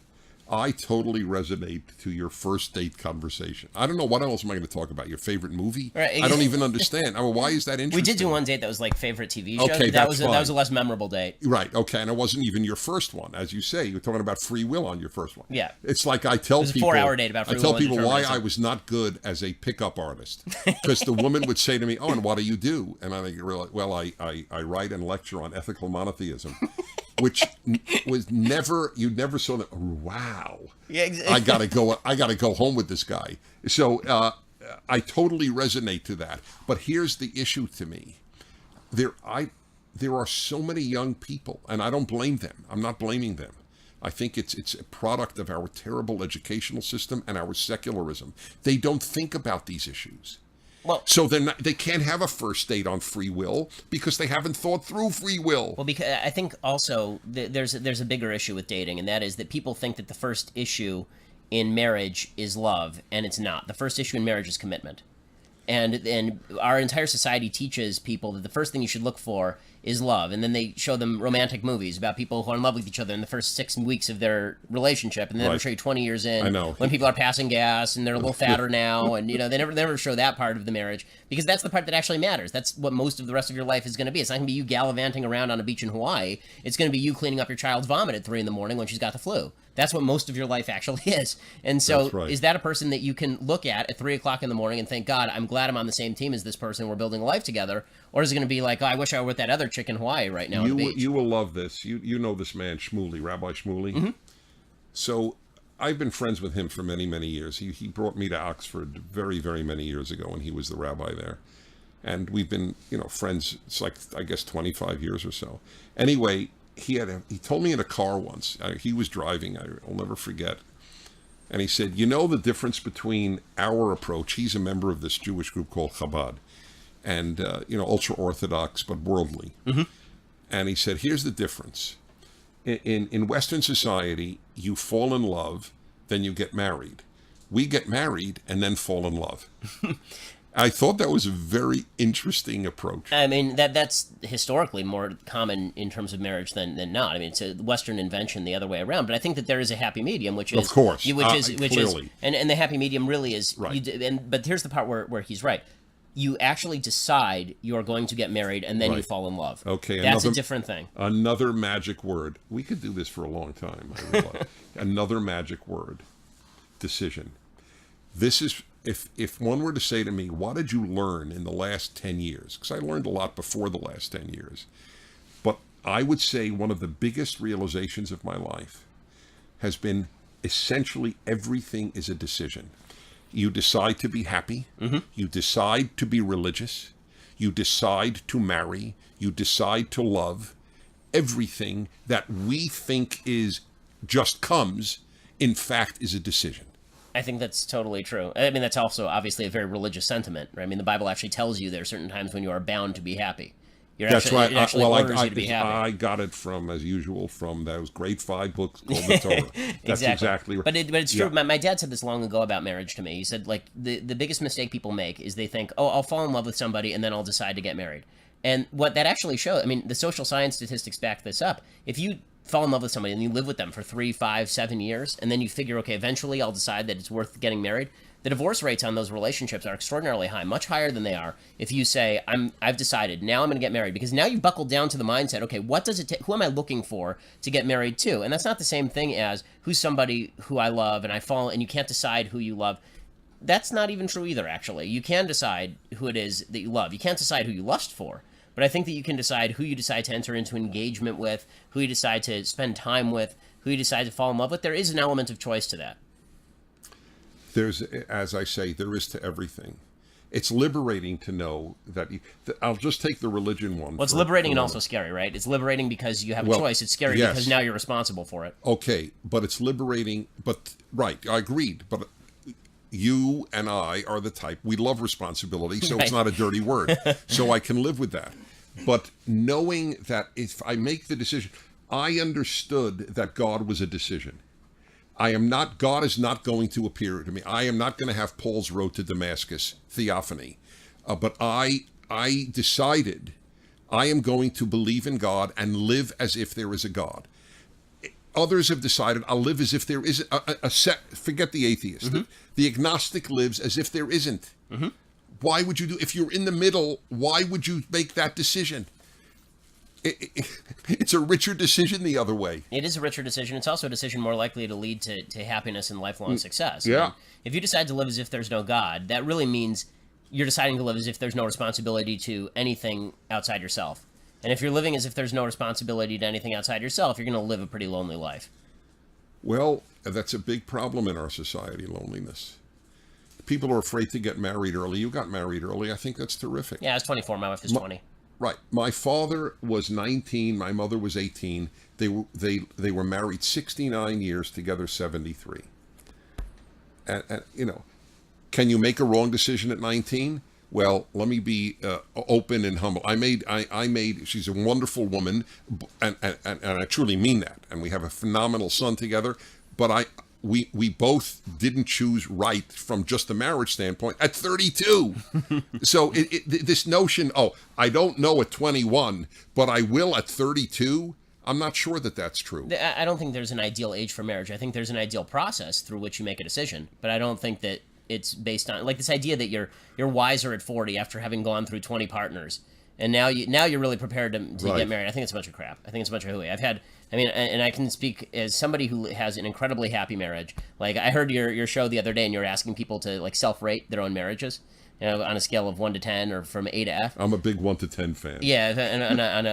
I totally resonate to your first date conversation. I don't know, what else am I going to talk about? Your favorite movie? Right. I don't even understand. I mean, why is that interesting? We did do one date that was like favorite TV show. Okay, that was a less memorable date. Right. Okay, and it wasn't even your first one, as you say. You were talking about free will on your first one. Yeah. It's like I tell people. It was a 4-hour date about free will. I tell people why I was not good as a pickup artist, because the woman would say to me, "Oh, and what do you do?" And I think, well, I write and lecture on ethical monotheism. Which was you never saw that. Wow. Yeah, exactly. I gotta go home with this guy. So I totally resonate to that. But here's the issue to me. There are so many young people, and I don't blame them. I'm not blaming them. I think it's a product of our terrible educational system and our secularism. They don't think about these issues. Well, so they can't have a first date on free will because they haven't thought through free will. Well, because I think also there's a bigger issue with dating, and that is that people think that the first issue in marriage is love, and it's not. The first issue in marriage is commitment. And our entire society teaches people that the first thing you should look for is love. And then they show them romantic movies about people who are in love with each other in the first 6 weeks of their relationship. And then they'll show you 20 years in, I know, when people are passing gas and they're a little fatter now. And, they never show that part of the marriage, because that's the part that actually matters. That's what most of the rest of your life is going to be. It's not going to be you gallivanting around on a beach in Hawaii. It's going to be you cleaning up your child's vomit at 3 a.m. when she's got the flu. That's what most of your life actually is. And so is that a person that you can look at 3 o'clock in the morning and think, God, I'm glad I'm on the same team as this person. We're building a life together. Or is it going to be like, oh, I wish I were with that other chick in Hawaii right now on the beach? You will love this. You know this man, Shmuley, Rabbi Shmuley. Mm-hmm. So I've been friends with him for many, many years. He brought me to Oxford very, very many years ago when he was the rabbi there. And we've been, friends, it's like, I guess, 25 years or so. Anyway, he told me in a car once, he was driving, I'll never forget, and he said, the difference between our approach, he's a member of this Jewish group called Chabad, and, ultra-Orthodox, but worldly. Mm-hmm. And he said, here's the difference. In Western society, you fall in love, then you get married. We get married and then fall in love. I thought that was a very interesting approach. I mean, that's historically more common in terms of marriage than not. I mean, it's a Western invention the other way around. But I think that there is a happy medium, which is, of course, clearly. And the happy medium really is right. But here's the part where he's right. You actually decide you're going to get married, and then you fall in love. Okay, that's a different thing. Another magic word. We could do this for a long time. I realize. Another magic word. Decision. This is if one were to say to me, what did you learn in the last 10 years? Because I learned a lot before the last 10 years. But I would say one of the biggest realizations of my life has been essentially everything is a decision. You decide to be happy. You decide to be religious. You decide to marry. You decide to love. Everything that we think is just comes, in fact, is a decision. I think that's totally true. I mean, that's also obviously a very religious sentiment, right? I mean, the Bible actually tells you there are certain times when you are bound to be happy. That's right. It actually orders you to be happy. I got it from, as usual, from those great 5 books called the Torah. That's exactly right. But it's true. My dad said this long ago about marriage to me. He said, like, the biggest mistake people make is they think, oh, I'll fall in love with somebody and then I'll decide to get married. And what that actually shows, I mean, the social science statistics back this up. If you fall in love with somebody and you live with them for 3, 5, 7 years, and then you figure, okay, eventually I'll decide that it's worth getting married, the divorce rates on those relationships are extraordinarily high, much higher than they are if you say, I've decided, now I'm going to get married. Because now you've buckled down to the mindset, okay, what does it take? Who am I looking for to get married to? And that's not the same thing as who's somebody who I love and I fall, and you can't decide who you love. That's not even true either, actually. You can decide who it is that you love. You can't decide who you lust for. But I think that you can decide who you decide to enter into engagement with, who you decide to spend time with, who you decide to fall in love with. There is an element of choice to that. There's, as I say, there is to everything. It's liberating to know that I'll just take the religion one. Well, it's liberating and also scary, right? It's liberating because you have a choice. It's scary because now you're responsible for it. Okay, but it's liberating. But right, I agreed. But you and I are the type, we love responsibility, so It's not a dirty word. So I can live with that. But knowing that if I make the decision, I understood that God was a decision. God is not going to appear to me. I am not going to have Paul's road to Damascus theophany. But I decided I am going to believe in God and live as if there is a God. Others have decided I'll live as if there is forget the atheist. The agnostic lives as if there isn't. Why would you if you're in the middle, why would you make that decision? It's a richer decision the other way. It is a richer decision. It's also a decision more likely to lead to happiness and lifelong success. Yeah. I mean, if you decide to live as if there's no God, that really means you're deciding to live as if there's no responsibility to anything outside yourself. And if you're living as if there's no responsibility to anything outside yourself, you're going to live a pretty lonely life. Well, that's a big problem in our society, loneliness. People are afraid to get married early. You got married early. I think that's terrific. Yeah, I was 24. My wife is 20. Right. My father was 19. My mother was 18. They were married 69 years, together 73. And can you make a wrong decision at 19? Well, let me be open and humble. I made. She's a wonderful woman, and I truly mean that. And we have a phenomenal son together. But we both didn't choose right from just a marriage standpoint at 32. So this notion, I don't know at 21, but I will at 32. I'm not sure that that's true. I don't think there's an ideal age for marriage. I think there's an ideal process through which you make a decision, but I don't think that it's based on like this idea that you're wiser at 40 after having gone through 20 partners, and now you're really prepared to get married. I think it's a bunch of crap. I think it's a bunch of hooey. And I can speak as somebody who has an incredibly happy marriage. Like I heard your show the other day, and you were asking people to like self-rate their own marriages, on a scale of 1 to 10 or from A to F. I'm a big 1 to 10 fan. Yeah,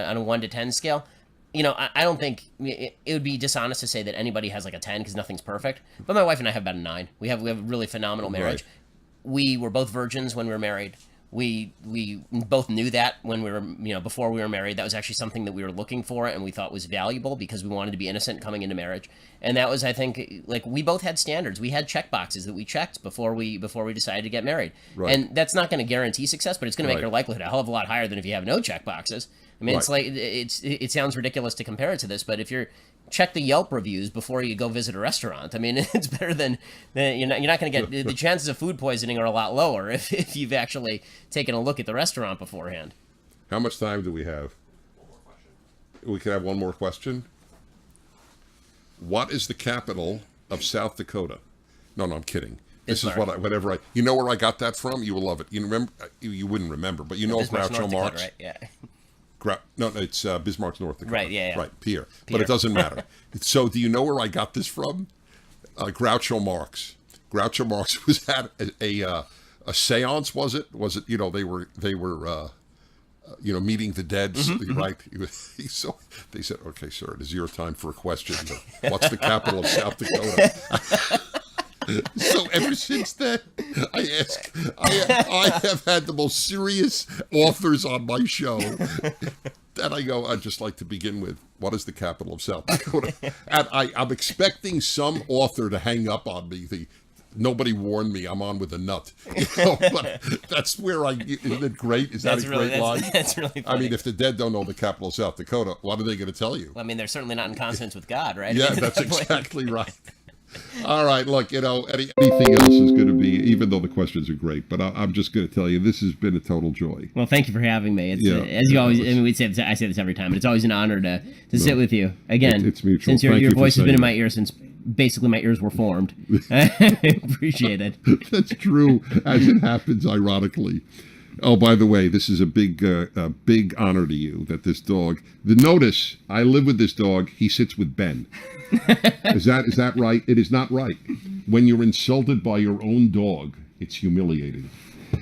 on a 1 to 10 scale. I don't think it would be dishonest to say that anybody has like a 10 because nothing's perfect. But my wife and I have about a 9. We have a really phenomenal marriage. Right. We were both virgins when we were married. We both knew that when we were, before we were married. That was actually something that we were looking for and we thought was valuable because we wanted to be innocent coming into marriage. And that was, I think, like we both had standards. We had check boxes that we checked before we decided to get married. Right. And that's not going to guarantee success, but it's going to make your likelihood a hell of a lot higher than if you have no check boxes. I mean, It's like it sounds ridiculous to compare it to this, but if you're check the Yelp reviews before you go visit a restaurant. I mean, it's better than you're not going to get the chances of food poisoning are a lot lower if you've actually taken a look at the restaurant beforehand. How much time do we have? One more question. We could have one more question. What is the capital of South Dakota? No, I'm kidding. This is whatever you know where I got that from. You will love it. You remember? You wouldn't remember, but you know Groucho Marx, right? Yeah. No, it's Bismarck's North Dakota. Right, yeah. Right, Pierre. But it doesn't matter. So do you know where I got this from? Groucho Marx. Groucho Marx was at a seance, was it? Was it, they were meeting the dead, right? So they said, okay, sir, it is your time for a question. What's the capital of South Dakota? So ever since then, I have had the most serious authors on my show. And I go, I'd just like to begin with, what is the capital of South Dakota? And I'm expecting some author to hang up on me. Nobody warned me. I'm on with a nut. But that's where isn't it great? Is that a great line? That's really funny. I mean, if the dead don't know the capital of South Dakota, what are they going to tell you? Well, I mean, they're certainly not in consonance with God, right? Yeah, that's exactly right. All right, look, anything else is going to be, even though the questions are great, but I'm just going to tell you, this has been a total joy. Well, thank you for having me. It's, as you always, I mean, I say this every time, but it's always an honor to sit with you. Again, it's mutual. Since your voice has been in my ear since basically my ears were formed. I appreciate it. That's true, as it happens, ironically. Oh, by the way, this is a big honor to you that this dog, notice, I live with this dog, he sits with Ben. Is that right? It is not right. When you're insulted by your own dog, it's humiliating.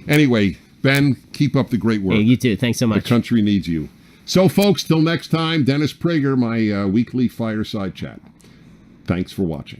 Anyway, Ben, keep up the great work. Hey, you too. Thanks so much. The country needs you. So, folks, till next time, Dennis Prager, my weekly Fireside Chat. Thanks for watching.